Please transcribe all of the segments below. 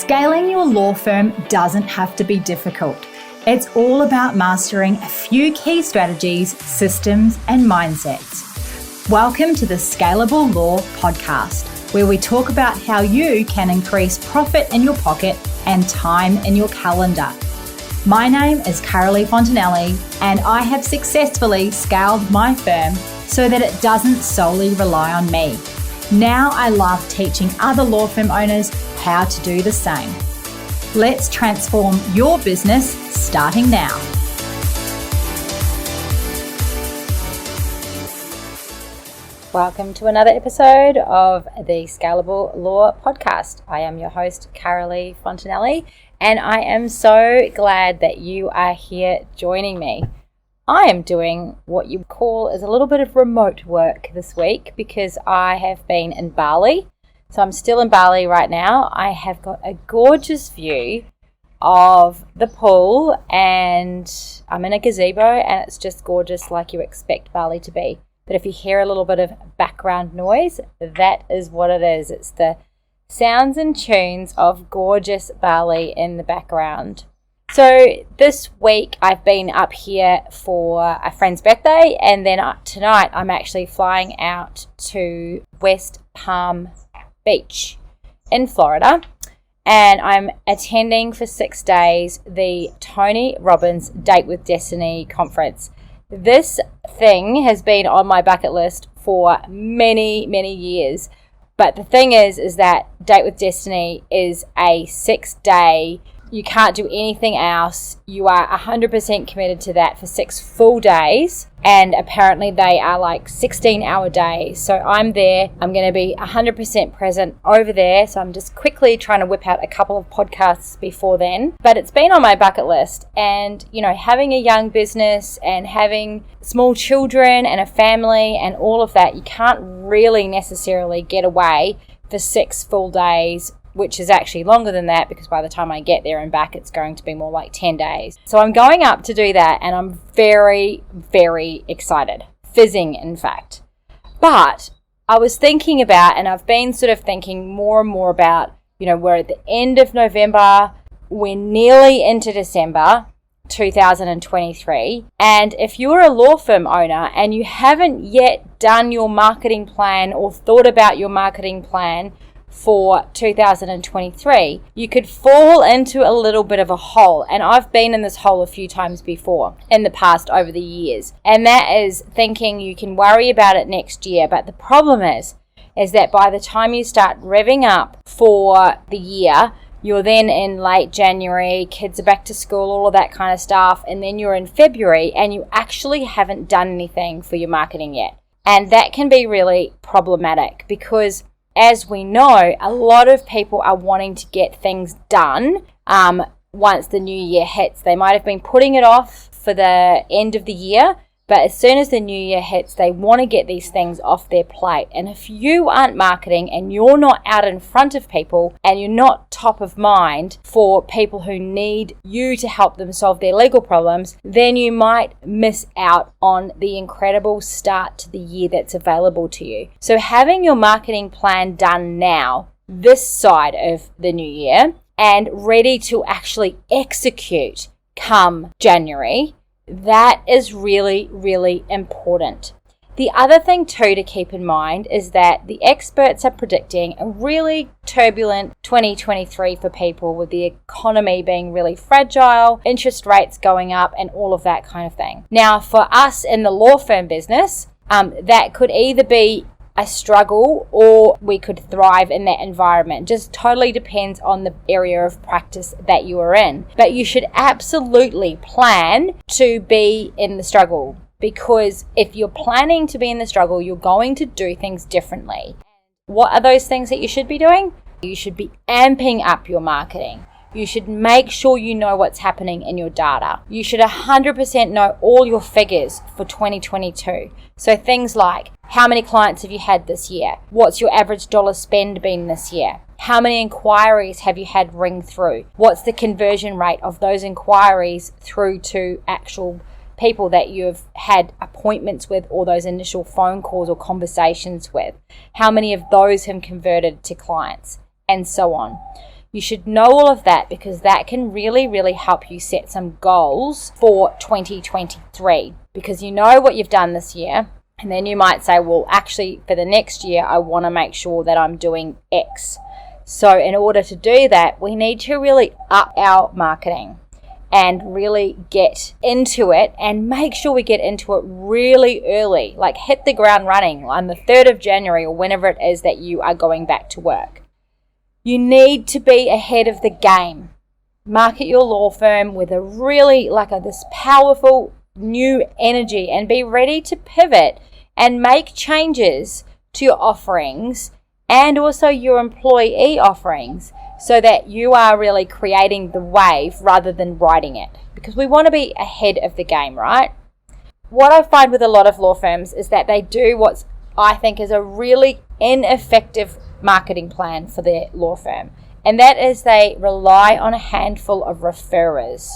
Scaling your law firm doesn't have to be difficult. It's all about mastering a few key strategies, systems, and mindsets. Welcome to the Scalable Law Podcast, where we talk about how you can increase profit in your pocket and time in your calendar. My name is Carolee Fontanelli, and I have successfully scaled my firm so that it doesn't solely rely on me. Now I love teaching other law firm owners how to do the same. Let's transform your business starting now. Welcome to another episode of the Scalable Law Podcast. I am your host, Carolee Fontanelli, and I am so glad that you are here joining me. I am doing what you call is a little bit of remote work this week because I have been in Bali. So I'm still in Bali right now. I have got a gorgeous view of the pool and I'm in a gazebo and it's just gorgeous like you expect Bali to be. But if you hear a little bit of background noise, that is what it is. It's the sounds and tunes of gorgeous Bali in the background. So this week I've been up here for a friend's birthday, and then tonight I'm actually flying out to West Palm Beach in Florida, and I'm attending for 6 days the Tony Robbins Date with Destiny conference. This thing has been on my bucket list for many, many years. But the thing is that Date with Destiny is a 6-day. You can't do anything else. You are 100% committed to that for 6 full days. And apparently they are like 16-hour days. So I'm there. I'm going to be 100% present over there. So I'm just quickly trying to whip out a couple of podcasts before then. But it's been on my bucket list. And, you know, having a young business and having small children and a family and all of that, you can't really necessarily get away for 6 full days, which is actually longer than that because by the time I get there and back, it's going to be more like 10 days. So I'm going up to do that and I'm very, very excited. Fizzing, in fact. But I was thinking about, and I've been sort of thinking more and more about, you know, we're at the end of November, we're nearly into December 2023. And if you're a law firm owner and you haven't yet done your marketing plan or thought about your marketing plan for 2023, you could fall into a little bit of a hole. And I've been in this hole a few times before in the past over the years. And that is thinking you can worry about it next year. But the problem is that by the time you start revving up for the year, you're then in late January, kids are back to school, all of that kind of stuff. And then you're in February and you actually haven't done anything for your marketing yet. And that can be really problematic because, as we know, a lot of people are wanting to get things done once the new year hits. They might have been putting it off for the end of the year, but as soon as the new year hits, they want to get these things off their plate. And if you aren't marketing and you're not out in front of people and you're not top of mind for people who need you to help them solve their legal problems, then you might miss out on the incredible start to the year that's available to you. So having your marketing plan done now, this side of the new year, and ready to actually execute come January, that is really, really important. The other thing too to keep in mind is that the experts are predicting a really turbulent 2023 for people, with the economy being really fragile, interest rates going up, and all of that kind of thing. Now, for us in the law firm business, that could either be a struggle or we could thrive in that environment. Just totally depends on the area of practice that you are in. But you should absolutely plan to be in the struggle, because if you're planning to be in the struggle, you're going to do things differently. What are those things that you should be doing? You should be amping up your marketing. You should make sure you know what's happening in your data. You should 100% know all your figures for 2022. So things like, how many clients have you had this year? What's your average dollar spend been this year? How many inquiries have you had ring through? What's the conversion rate of those inquiries through to actual people that you've had appointments with, or those initial phone calls or conversations with? How many of those have converted to clients? And so on. You should know all of that because that can really, really help you set some goals for 2023, because you know what you've done this year. And then you might say, well, actually, for the next year, I want to make sure that I'm doing X. So in order to do that, we need to really up our marketing and really get into it and make sure we get into it really early, like hit the ground running on the 3rd of January or whenever it is that you are going back to work. You need to be ahead of the game. Market your law firm with a really this powerful new energy and be ready to pivot and make changes to your offerings and also your employee offerings so that you are really creating the wave rather than riding it, because we want to be ahead of the game, right? What I find with a lot of law firms is that they do what I think is a really ineffective marketing plan for their law firm, and that is they rely on a handful of referrers.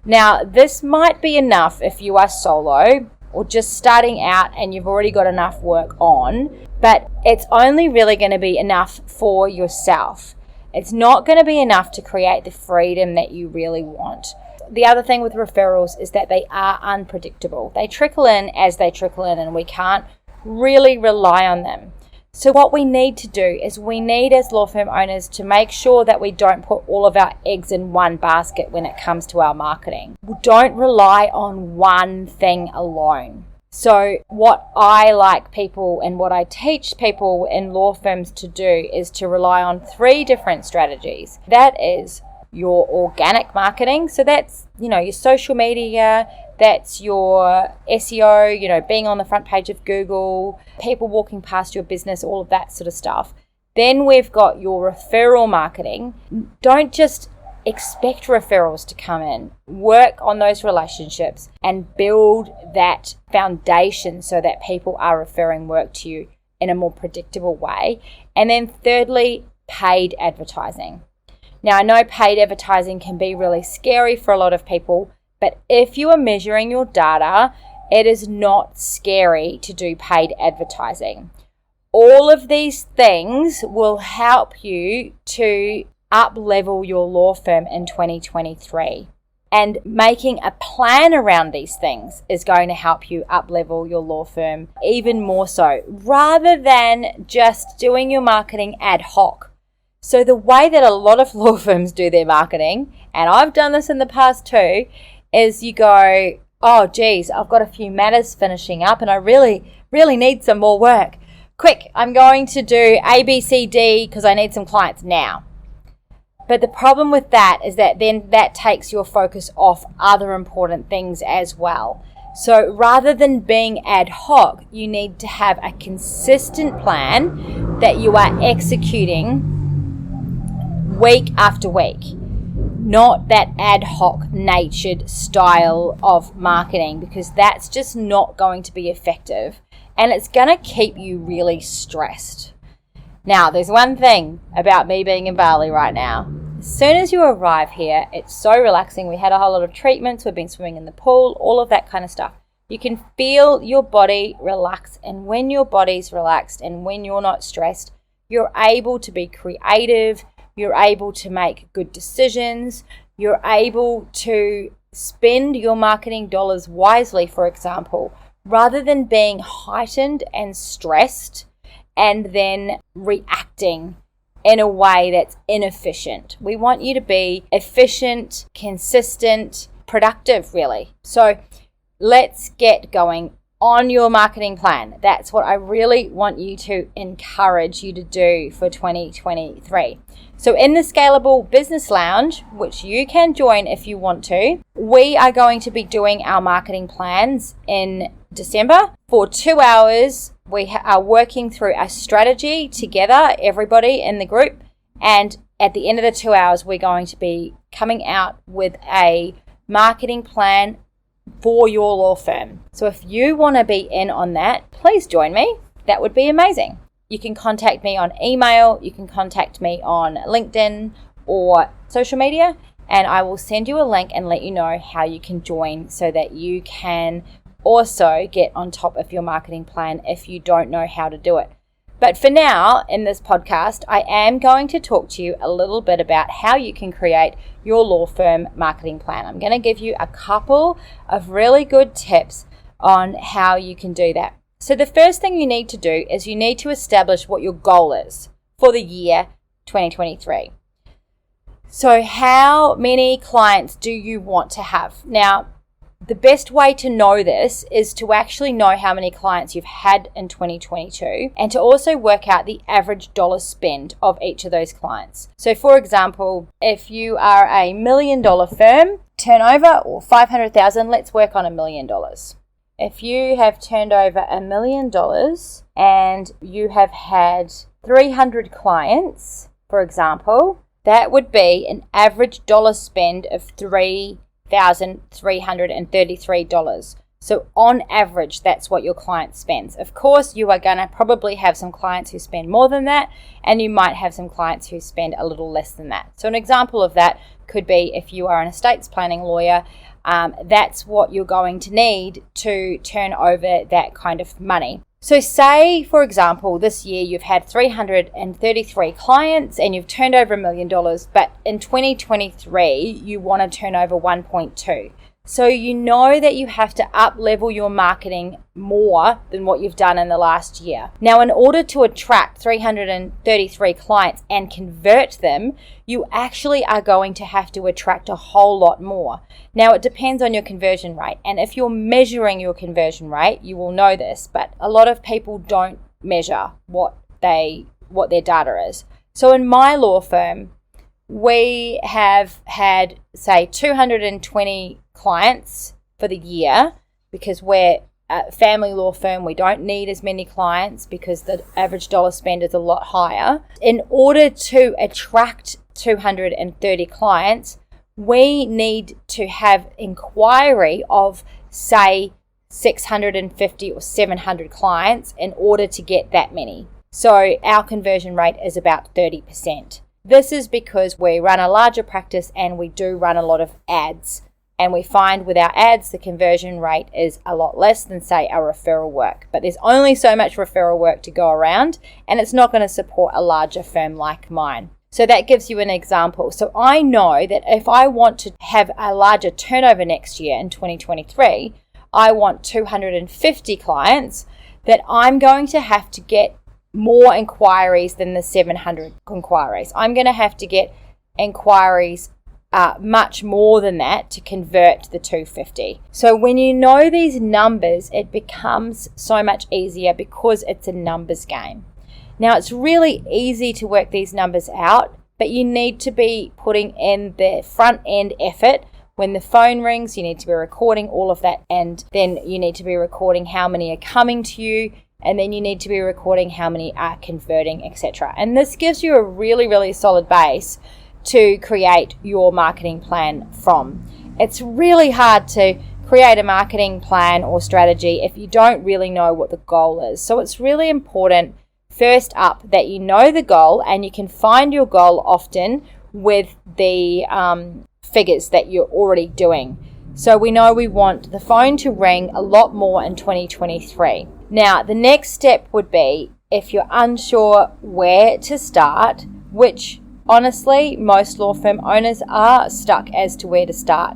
Now, this might be enough if you are solo or just starting out and you've already got enough work on, but it's only really going to be enough for yourself. It's not going to be enough to create the freedom that you really want. The other thing with referrals is that they are unpredictable. They trickle in as they trickle in, and we can't really rely on them. So what we need to do is we need, as law firm owners, to make sure that we don't put all of our eggs in one basket when it comes to our marketing. We don't rely on one thing alone. So what I like people and what I teach people in law firms to do is to rely on 3 different strategies. That is your organic marketing. So that's, your social media, that's your SEO, being on the front page of Google, people walking past your business, all of that sort of stuff. Then we've got your referral marketing. Don't just expect referrals to come in. Work on those relationships and build that foundation so that people are referring work to you in a more predictable way. And then thirdly, paid advertising. Now, I know paid advertising can be really scary for a lot of people, but if you are measuring your data, it is not scary to do paid advertising. All of these things will help you to up-level your law firm in 2023. And making a plan around these things is going to help you up-level your law firm even more so, rather than just doing your marketing ad hoc. So the way that a lot of law firms do their marketing, and I've done this in the past too, is you go, oh geez, I've got a few matters finishing up and I really need some more work. Quick, I'm going to do A, B, C, D because I need some clients now. But the problem with that is that then that takes your focus off other important things as well. So rather than being ad hoc, you need to have a consistent plan that you are executing week after week. Not that ad hoc natured style of marketing, because that's just not going to be effective and it's going to keep you really stressed. Now, there's one thing about me being in Bali right now. As soon as you arrive here, it's so relaxing. We had a whole lot of treatments. We've been swimming in the pool, all of that kind of stuff. You can feel your body relax, and when your body's relaxed and when you're not stressed, you're able to be creative. You're able to make good decisions. You're able to spend your marketing dollars wisely, for example, rather than being heightened and stressed and then reacting in a way that's inefficient. We want you to be efficient, consistent, productive, really. So let's get going on your marketing plan. That's what I really want you to encourage you to do for 2023. So in the Scalable Business Lounge, which you can join if you want to, we are going to be doing our marketing plans in December. For 2 hours, we are working through a strategy together, everybody in the group. And at the end of the 2 hours, we're going to be coming out with a marketing plan for your law firm. So if you want to be in on that, please join me. That would be amazing. You can contact me on email, you can contact me on LinkedIn or social media, and I will send you a link and let you know how you can join so that you can also get on top of your marketing plan if you don't know how to do it. But for now, in this podcast, I am going to talk to you a little bit about how you can create your law firm marketing plan. I'm going to give you a couple of really good tips on how you can do that. So the first thing you need to do is you need to establish what your goal is for the year 2023. So how many clients do you want to have? Now, the best way to know this is to actually know how many clients you've had in 2022 and to also work out the average dollar spend of each of those clients. So for example, if you are a $1 million firm, turnover or 500,000, let's work on $1 million. If you have turned over $1 million and you have had 300 clients, for example, that would be an average dollar spend of $3,333. So on average, that's what your client spends. Of course, you are going to probably have some clients who spend more than that, and you might have some clients who spend a little less than that. So an example of that could be if you are an estates planning lawyer, that's what you're going to need to turn over that kind of money. So say, for example, this year you've had 333 clients and you've turned over $1 million, but in 2023 you want to turn over 1.2. So you know that you have to up-level your marketing more than what you've done in the last year. Now, in order to attract 333 clients and convert them, you actually are going to have to attract a whole lot more. Now, it depends on your conversion rate. And if you're measuring your conversion rate, you will know this, but a lot of people don't measure what their data is. So in my law firm, we have had, say, 220 clients for the year because we're a family law firm. We don't need as many clients because the average dollar spend is a lot higher. In order to attract 230 clients, we need to have inquiry of, say, 650 or 700 clients in order to get that many. So our conversion rate is about 30%. This is because we run a larger practice and we do run a lot of ads. And we find with our ads, the conversion rate is a lot less than, say, our referral work. But there's only so much referral work to go around, and it's not going to support a larger firm like mine. So that gives you an example. So I know that if I want to have a larger turnover next year in 2023, I want 250 clients, that I'm going to have to get more inquiries than the 700 inquiries. I'm going to have to get inquiries much more than that to convert the 250. So when you know these numbers, it becomes so much easier because it's a numbers game. Now, it's really easy to work these numbers out, but you need to be putting in the front end effort. When the phone rings, you need to be recording all of that, and then you need to be recording how many are coming to you, and then you need to be recording how many are converting, etc. And this gives you a really, really solid base to create your marketing plan from. It's really hard to create a marketing plan or strategy if you don't really know what the goal is. So it's really important, first up, that you know the goal, and you can find your goal often with the figures that you're already doing. So we know we want the phone to ring a lot more in 2023. Now, the next step would be, if you're unsure where to start, which honestly, most law firm owners are stuck as to where to start.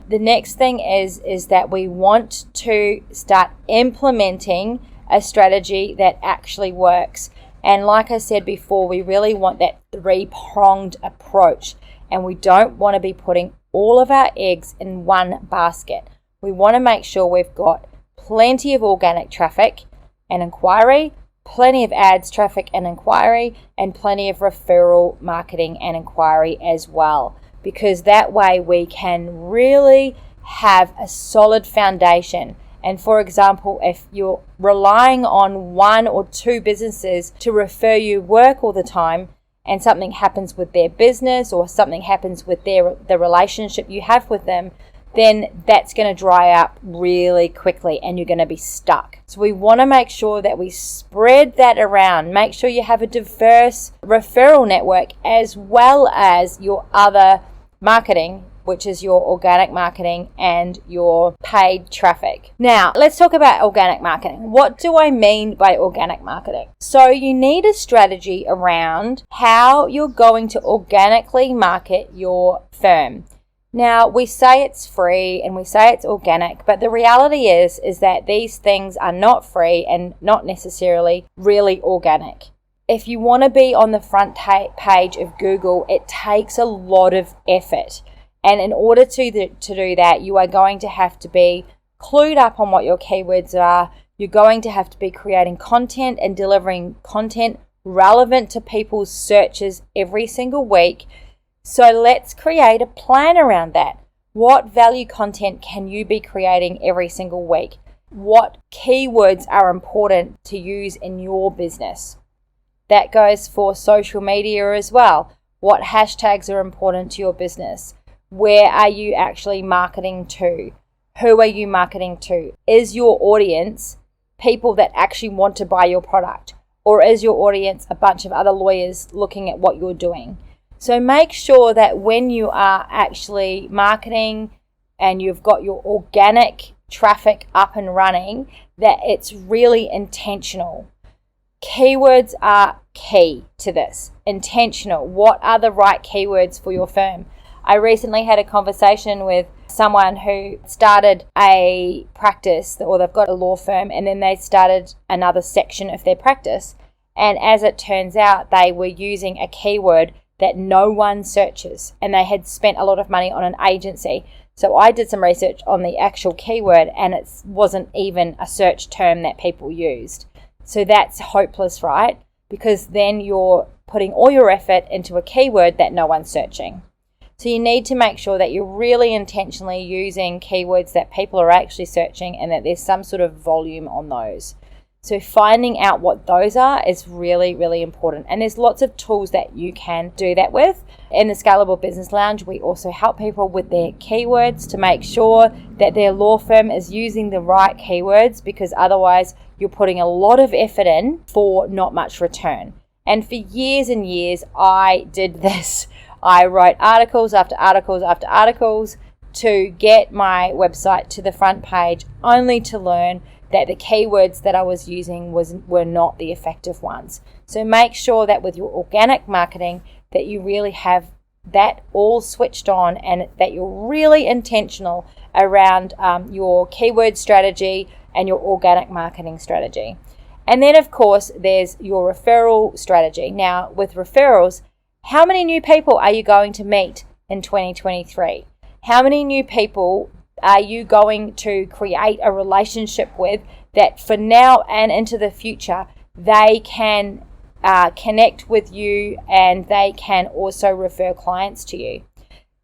The next thing is that we want to start implementing a strategy that actually works. And like I said before, we really want that three-pronged approach. And we don't want to be putting all of our eggs in one basket. We want to make sure we've got plenty of organic traffic and inquiry, plenty of ads, traffic and inquiry, and plenty of referral marketing and inquiry as well. Because that way we can really have a solid foundation. And for example, if you're relying on one or two businesses to refer you work all the time, and something happens with their business or something happens with the relationship you have with them, then that's going to dry up really quickly and you're going to be stuck. So we want to make sure that we spread that around. Make sure you have a diverse referral network as well as your other marketing which is your organic marketing and your paid traffic. Now, let's talk about organic marketing. What do I mean by organic marketing? So you need a strategy around how you're going to organically market your firm. Now, we say it's free and we say it's organic, but the reality is that these things are not free and not necessarily really organic. If you want to be on the front page of Google, it takes a lot of effort. And in order to do that, you are going to have to be clued up on what your keywords are. You're going to have to be creating content and delivering content relevant to people's searches every single week. So let's create a plan around that. What value content can you be creating every single week? What keywords are important to use in your business? That goes for social media as well. What hashtags are important to your business? Where are you actually marketing to? Who are you marketing to? Is your audience people that actually want to buy your product? Or is your audience a bunch of other lawyers looking at what you're doing? So make sure that when you are actually marketing and you've got your organic traffic up and running, that it's really intentional. Keywords are key to this. Intentional. What are the right keywords for your firm? I recently had a conversation with someone who started a practice, or they've got a law firm, and then they started another section of their practice. And as it turns out, they were using a keyword that no one searches, and they had spent a lot of money on an agency. So I did some research on the actual keyword, and it wasn't even a search term that people used. So that's hopeless, right? Because then you're putting all your effort into a keyword that no one's searching. So you need to make sure that you're really intentionally using keywords that people are actually searching and that there's some sort of volume on those. So finding out what those are is really, really important. And there's lots of tools that you can do that with. In the Scalable Business Lounge, we also help people with their keywords to make sure that their law firm is using the right keywords, because otherwise you're putting a lot of effort in for not much return. And for years and years, I did this. I wrote articles after articles after articles to get my website to the front page, only to learn that the keywords that I was using were not the effective ones. So make sure that with your organic marketing that you really have that all switched on, and that you're really intentional around your keyword strategy and your organic marketing strategy. And then of course there's your referral strategy. Now with referrals, how many new people are you going to meet in 2023? How many new people are you going to create a relationship with that for now and into the future they can connect with you, and they can also refer clients to you?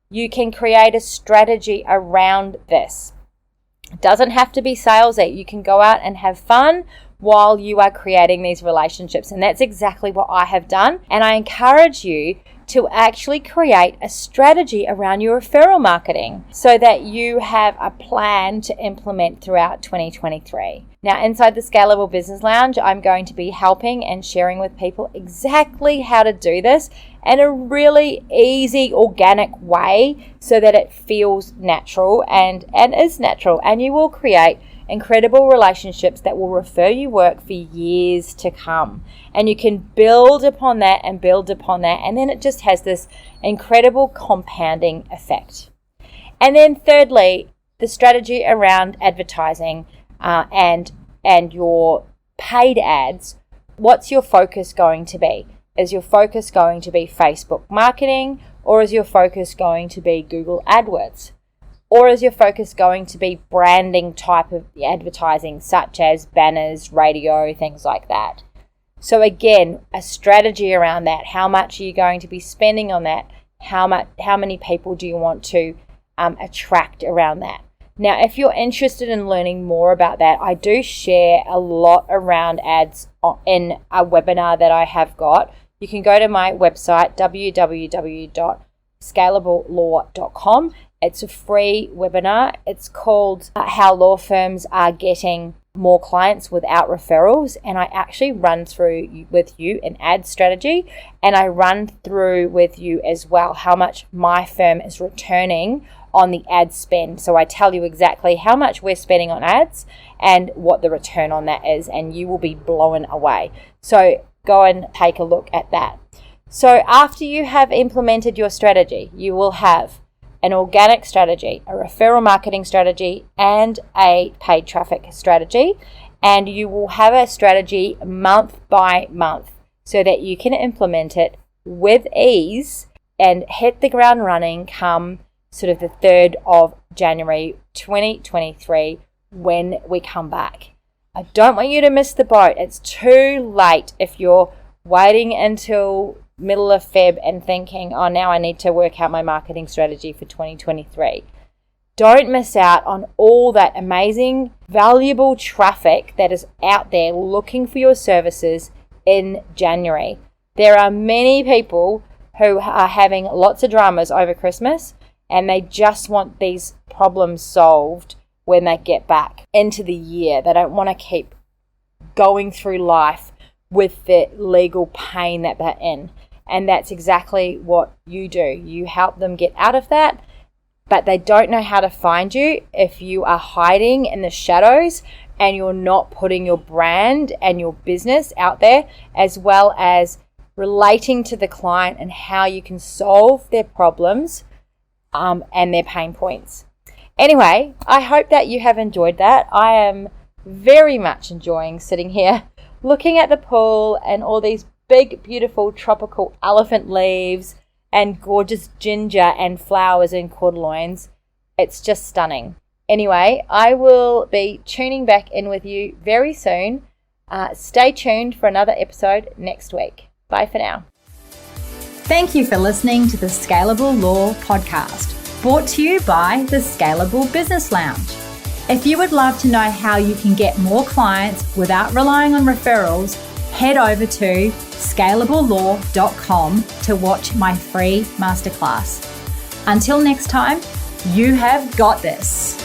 You can create a strategy around this. It doesn't have to be salesy. You can go out and have fun while you are creating these relationships, and that's exactly what I have done. And I encourage you to actually create a strategy around your referral marketing so that you have a plan to implement throughout 2023. Now, inside the Scalable Business Lounge, I'm going to be helping and sharing with people exactly how to do this in a really easy, organic way so that it feels natural and is natural, and you will create incredible relationships that will refer you work for years to come. And you can build upon that and build upon that, and then it just has this incredible compounding effect. And then thirdly, the strategy around advertising and your paid ads. What's your focus going to be? Is your focus going to be Facebook marketing, or is your focus going to be Google AdWords? Or is your focus going to be branding type of advertising, such as banners, radio, things like that? So again, a strategy around that. How much are you going to be spending on that? How many people do you want to attract around that? Now, if you're interested in learning more about that, I do share a lot around ads in a webinar that I have got. You can go to my website, www.scalablelaw.com. It's a free webinar. It's called How Law Firms Are Getting more clients without referrals, and I actually run through with you an ad strategy, and I run through with you as well how much my firm is returning on the ad spend. So I tell you exactly how much we're spending on ads and what the return on that is, and you will be blown away. So go and take a look at that. So after you have implemented your strategy, you will have an organic strategy, a referral marketing strategy, and a paid traffic strategy. And you will have a strategy month by month so that you can implement it with ease and hit the ground running come sort of the 3rd of January 2023 when we come back. I don't want you to miss the boat. It's too late if you're waiting until middle of Feb and thinking, oh, now I need to work out my marketing strategy for 2023. Don't miss out on all that amazing, valuable traffic that is out there looking for your services in January. There are many people who are having lots of dramas over Christmas, and they just want these problems solved when they get back into the year. They don't want to keep going through life with the legal pain that they're in. And that's exactly what you do. You help them get out of that, but they don't know how to find you if you are hiding in the shadows and you're not putting your brand and your business out there, as well as relating to the client and how you can solve their problems and their pain points. Anyway, I hope that you have enjoyed that. I am very much enjoying sitting here looking at the pool and all these big, beautiful tropical elephant leaves and gorgeous ginger and flowers and cordyloins. It's just stunning. Anyway, I will be tuning back in with you very soon. Stay tuned for another episode next week. Bye for now. Thank you for listening to the Scalable Law Podcast, brought to you by the Scalable Business Lounge. If you would love to know how you can get more clients without relying on referrals, head over to scalablelaw.com to watch my free masterclass. Until next time, you have got this.